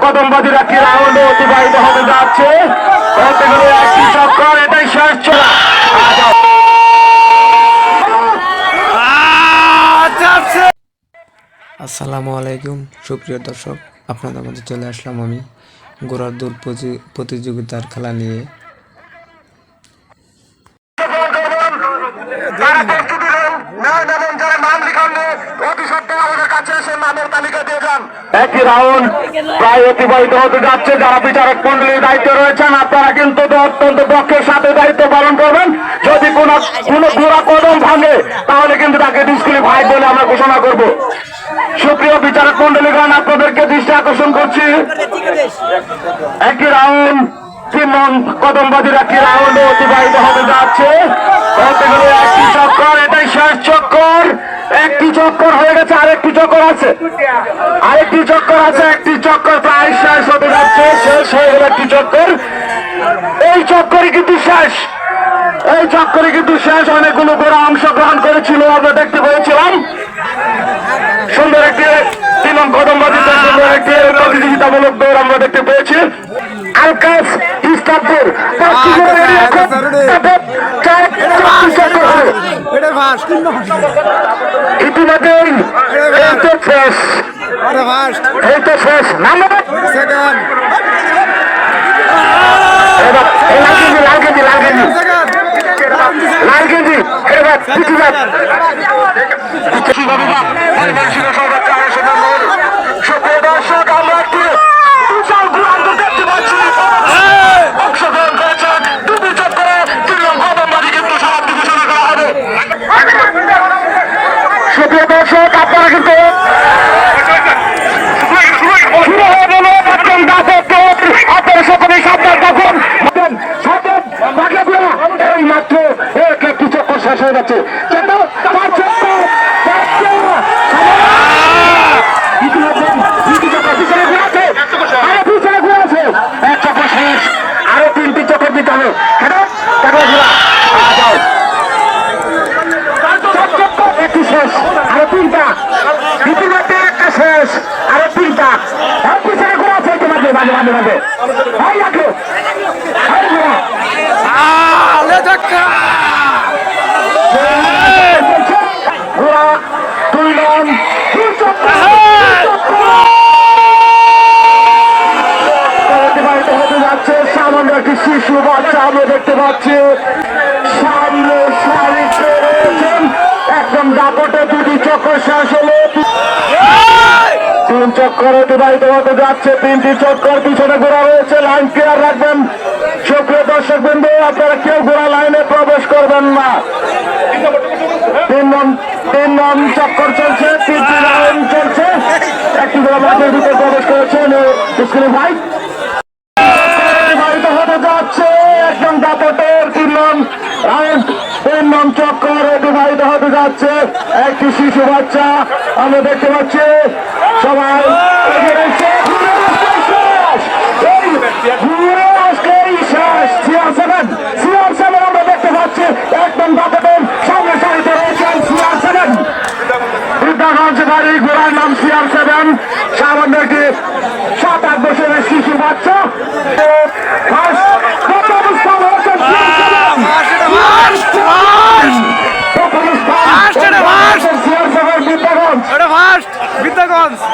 কদমবাজির একটি রাউন্ড অতিবাহিত হতে যাচ্ছে। একটি চক্কর, এটাই শেষ চলা। আসসালামু আলাইকুম সুপ্রিয় দর্শক, আপনাদের মধ্যে চলে আসলাম আমি ঘোড়ার দৌড় প্রতিযোগিতার খেলা নিয়ে। একই রাউন্ড প্রায় অতিবাহিত হতে যাচ্ছে। যারা বিচারক মন্ডলীর দায়িত্ব রয়েছেন, আপনারা কিন্তু অত্যন্ত পক্ষের সাথে দায়িত্ব পালন করবেন। যদি কোনো ঘোড়া কদম ভাঙে তাহলে কিন্তু তাকে ডিসক্বালিফাই বলে আমরা ঘোষণা করব। সুপ্রিয় বিচারক মন্ডলীগণ, আপনাদেরকে দৃষ্টি আকর্ষণ করছি, একই রাউন্ড 3 নং কদমবাজির একটি রাউন্ড অতিবাহিত হতে যাচ্ছে। একটি চক্কর, এটাই শেষ চক্কর। একটি চক্কর হয়ে গেছে, আরেকটি চক্কর আছে, একটি চক্কর প্রায় শেষ হতে যাচ্ছে। শেষ হয়ে গেল একটি চক্কর। এই চক্করই কিন্তু শেষ। অনেকগুলো ঘোড়া অংশগ্রহণ করেছিল, আমরা দেখতে পেয়েছিলাম। সুন্দর একটি 3 নং কদমবাজিতে সুন্দর একটি প্রতিযোগিতামূলক দৌড় আমরা দেখতে পেয়েছি। আলকাস ইস্তাম্বুল ইতিমধ্যেই শেষ। সুপ্রিয় দর্শক, আপনারা কিন্তু আপনারা সকলেই সাবধান থাকুন। এই মাত্র একটি চক্কর শেষ হয়ে যাচ্ছে। এক চক্কর শেষ, আরো 3টি চক্কর দিতে হবে। একটি শেষ, আরো 3টা। ইতিমধ্যে একটা শেষ, আরো 3টা। পিছনে ঘোরা আছে ইতিমধ্যে, মাঝে মাঝে মাঝে সামান্য একটি শিশু বাচ্চা আমরা দেখতে পাচ্ছি সামনে সারিতে রয়েছেন। একদম দাপটে 2টি চক্কর শেষ হলো। 3 চক্কর অতিবাহিত হতে যাচ্ছে। 3টি চক্কর পিছনে ঘোরা রয়েছে। লাইন ক্লিয়ার রাখবেন। সুপ্রিয় দর্শক বৃন্দ, আপনারা কেউ ঘোড়া লাইনে প্রবেশ করবেন না। 3 নং চক্কর চলছে, 3টি লাইন চলছে। একটি ঘোড়া লাইনের ভিতরে প্রবেশ করেছেন ডিসক্বালিফাই হতে যাচ্ছে। একদম দাপটের 3 নং চক্কর অতিবাহিত হতে যাচ্ছে। একটি শিশু বাচ্চা আমরা দেখতে পাচ্ছি। সবাই আমরা দেখতে পাচ্ছি একদম দাপটের সামনে সারিতে রয়েছেন CR7। বিদ্যাগঞ্জ বাড়ি, ঘোড়ার নাম CR7। সামান্য একটি 7-8 বছরের শিশু বাচ্চা।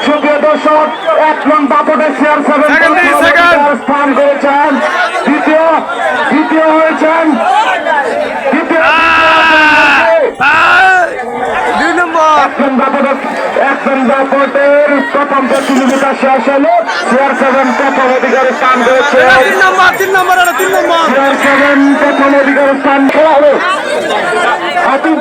সুপ্রিয় দর্শক, 1 নং দাপটে CR7 স্থান করেছেন। দ্বিতীয় হয়েছেন। একজন দাপটের প্রথম প্রতিযোগিতা শেষ হলো। CR7 প্রথম অধিকারের স্থান করেছে। 3 নম্বর CR7 প্রথম অধিকারের স্থান করা হলো। 3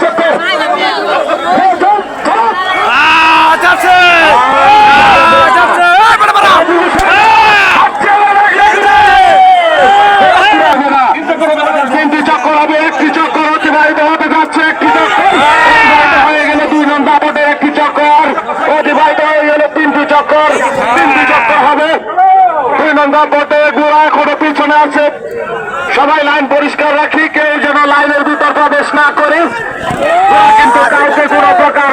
চক্কর হবে। একটি চক্কর অতিবাহিত হতে যাচ্ছে। একটি চক্কর হয়ে গেল 2 নং দাপটের। একটি চক্কর অতিবাহিত হয়ে গেল 3টি চক্কর। 3টি চক্কর হবে। 2 নং দাপটে ঘোড়া এখনো পিছনে আছে। সবাই লাইন পরিষ্কার রাখি, কেউ যেন লাইনের ভিতর প্রবেশ না করে। কিন্তু কাউকে কোনো প্রকার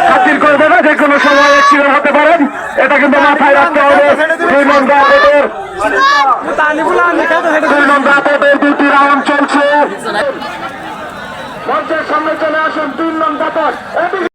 খাতির করবে না, যে কোনো সময় অ্যাক্সিডেন্ট হতে পারেন, এটা কিন্তু মাথায় রাখতে হবে। নম্বর দাঁতের 2 নম্বর দাঁতের 2টি রাউন্ড চলছে। মঞ্চের সামনে চলে আসুন 3 নম্বর দাঁত।